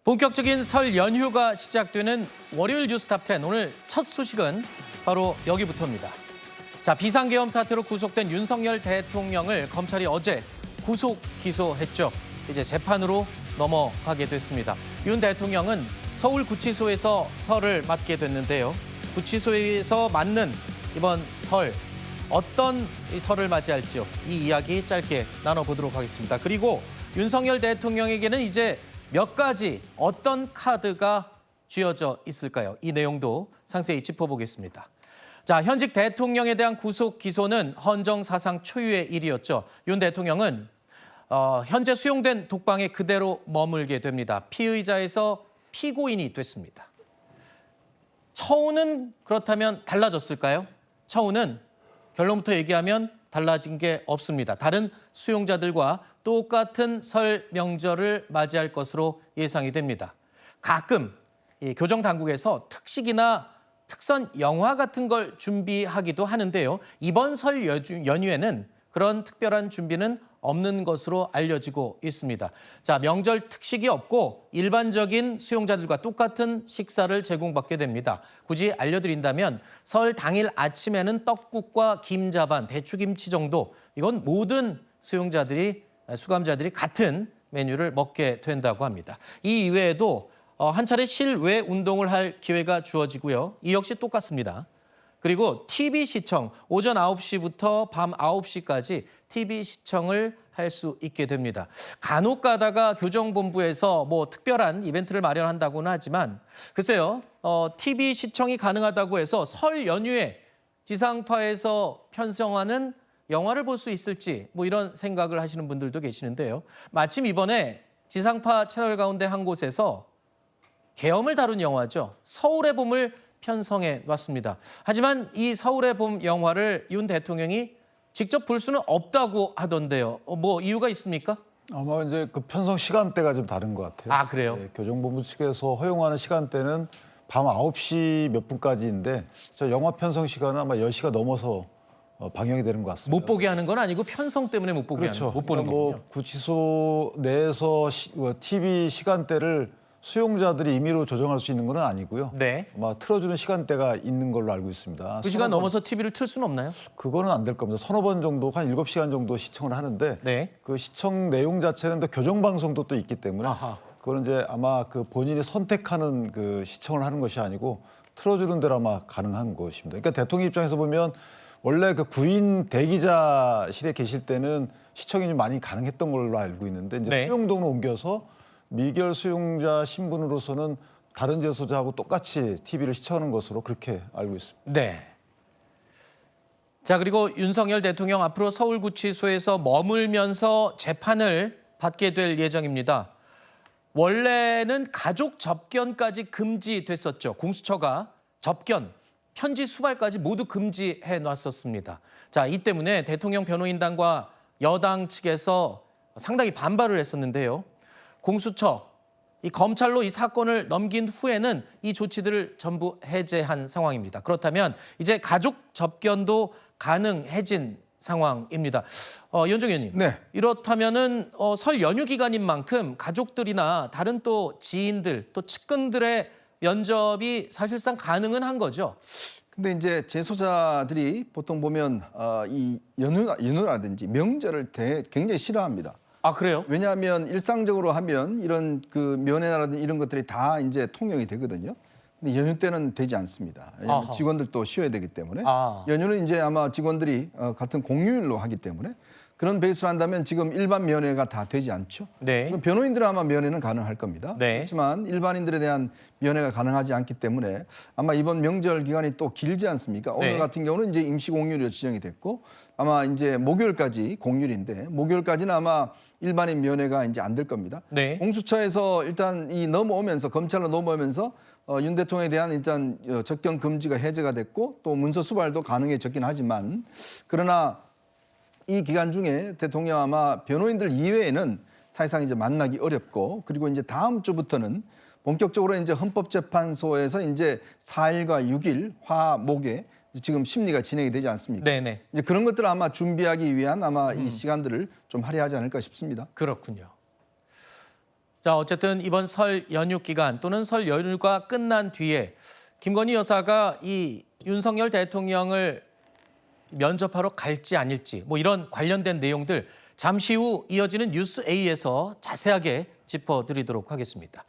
본격적인 설 연휴가 시작되는 월요일 뉴스탑10 오늘 첫 소식은 바로 여기부터입니다. 자, 비상계엄 사태로 구속된 윤석열 대통령을 검찰이 어제 구속 기소했죠. 이제 재판으로 넘어가게 됐습니다. 윤 대통령은 서울구치소에서 설을 맞게 됐는데요. 구치소에서 맞는 이번 설, 어떤 설을 맞이할지요. 이 이야기 짧게 나눠보도록 하겠습니다. 그리고 윤석열 대통령에게는 이제 몇 가지 어떤 카드가 쥐어져 있을까요? 이 내용도 상세히 짚어보겠습니다. 자, 현직 대통령에 대한 구속 기소는 헌정 사상 초유의 일이었죠. 윤 대통령은 현재 수용된 독방에 그대로 머물게 됩니다. 피의자에서 피고인이 됐습니다. 처우는 그렇다면 달라졌을까요? 처우는 결론부터 얘기하면 달라진 게 없습니다. 다른 수용자들과 똑같은 설 명절을 맞이할 것으로 예상이 됩니다. 가끔 이 교정 당국에서 특식이나 특선 영화 같은 걸 준비하기도 하는데요. 이번 설 연휴에는 그런 특별한 준비는 없는 것으로 알려지고 있습니다. 자, 명절 특식이 없고 일반적인 수용자들과 똑같은 식사를 제공받게 됩니다. 굳이 알려드린다면 설 당일 아침에는 떡국과 김자반, 배추김치 정도, 이건 모든 수감자들이 같은 메뉴를 먹게 된다고 합니다. 이 이외에도 한 차례 실외 운동을 할 기회가 주어지고요. 이 역시 똑같습니다. 그리고 TV 시청, 오전 9시부터 밤 9시까지 TV 시청을 할 수 있게 됩니다. 간혹 가다가 교정본부에서 특별한 이벤트를 마련한다고는 하지만 글쎄요, TV 시청이 가능하다고 해서 설 연휴에 지상파에서 편성하는 영화를 볼 수 있을지 이런 생각을 하시는 분들도 계시는데요. 마침 이번에 지상파 채널 가운데 한 곳에서 계엄을 다룬 영화죠. 서울의 봄을 편성해 놨습니다. 하지만 이 서울의 봄 영화를 윤 대통령이 직접 볼 수는 없다고 하던데요. 이유가 있습니까? 아마 이제 그 편성 시간대가 좀 다른 것 같아요. 아, 그래요? 네, 교정본부 측에서 허용하는 시간대는 밤 9시 몇 분까지인데 저 영화 편성 시간은 아마 10시가 넘어서 방영이 되는 것 같습니다. 못 보게 하는 건 아니고 편성 때문에 못 보게 그렇죠. 하는, 못 보는 거군요. 구치소 내에서 TV 시간대를 수용자들이 임의로 조정할 수 있는 건 아니고요. 네. 아마 틀어주는 시간대가 있는 걸로 알고 있습니다. 그 시간 넘어서 TV를 틀 수는 없나요? 그거는 안 될 겁니다. 서너 번 정도, 한 7시간 정도 시청을 하는데 네. 그 시청 내용 자체는 또 교정방송도 또 있기 때문에 아하. 그거는 이제 아마 그 본인이 선택하는 그 시청을 하는 것이 아니고 틀어주는 대로 아마 가능한 것입니다. 그러니까 대통령 입장에서 보면 원래 그 구인 대기자실에 계실 때는 시청이 좀 많이 가능했던 걸로 알고 있는데 이제 네. 수용동으로 옮겨서 미결 수용자 신분으로서는 다른 재소자하고 똑같이 TV를 시청하는 것으로 그렇게 알고 있습니다. 네. 자, 그리고 윤석열 대통령 앞으로 서울구치소에서 머물면서 재판을 받게 될 예정입니다. 원래는 가족 접견까지 금지됐었죠. 공수처가 접견, 편지 수발까지 모두 금지해 놨었습니다. 자, 이 때문에 대통령 변호인단과 여당 측에서 상당히 반발을 했었는데요. 공수처, 이 검찰로 이 사건을 넘긴 후에는 이 조치들을 전부 해제한 상황입니다. 그렇다면 이제 가족 접견도 가능해진 상황입니다. 이현정 의원님, 네. 이렇다면은 설 연휴 기간인 만큼 가족들이나 다른 또 지인들, 또 측근들의 면접이 사실상 가능은 한 거죠. 근데 이제 재소자들이 보통 보면 이 연휴라든지 명절을 굉장히 싫어합니다. 아, 그래요? 왜냐하면 일상적으로 하면 이런 그 면회라든지 이런 것들이 다 이제 통용이 되거든요. 근데 연휴 때는 되지 않습니다. 왜냐하면 아하. 직원들도 쉬어야 되기 때문에 아. 연휴는 이제 아마 직원들이 같은 공휴일로 하기 때문에 그런 베이스로 한다면 지금 일반 면회가 다 되지 않죠. 네. 그럼 변호인들은 아마 면회는 가능할 겁니다. 네. 그렇지만 일반인들에 대한 면회가 가능하지 않기 때문에 아마 이번 명절 기간이 또 길지 않습니까? 네. 오늘 같은 경우는 이제 임시 공휴일로 지정이 됐고 아마 이제 목요일까지 공휴일인데 목요일까지는 아마 일반인 면회가 이제 안 될 겁니다. 네. 공수처에서 일단 검찰로 넘어오면서 윤 대통령에 대한 일단 접견 금지가 해제가 됐고 또 문서 수발도 가능해졌긴 하지만 그러나 이 기간 중에 대통령 아마 변호인들 이외에는 사실상 이제 만나기 어렵고 그리고 이제 다음 주부터는 본격적으로 이제 헌법재판소에서 이제 4일과 6일 화목에 지금 심리가 진행이 되지 않습니까? 네네. 이제 그런 것들을 아마 준비하기 위한 아마 이 시간들을 좀 할애하지 않을까 싶습니다. 그렇군요. 자, 어쨌든 이번 설 연휴 기간 또는 설 연휴가 끝난 뒤에 김건희 여사가 이 윤석열 대통령을 면접하러 갈지 아닐지 뭐 이런 관련된 내용들 잠시 후 이어지는 뉴스 A에서 자세하게 짚어드리도록 하겠습니다.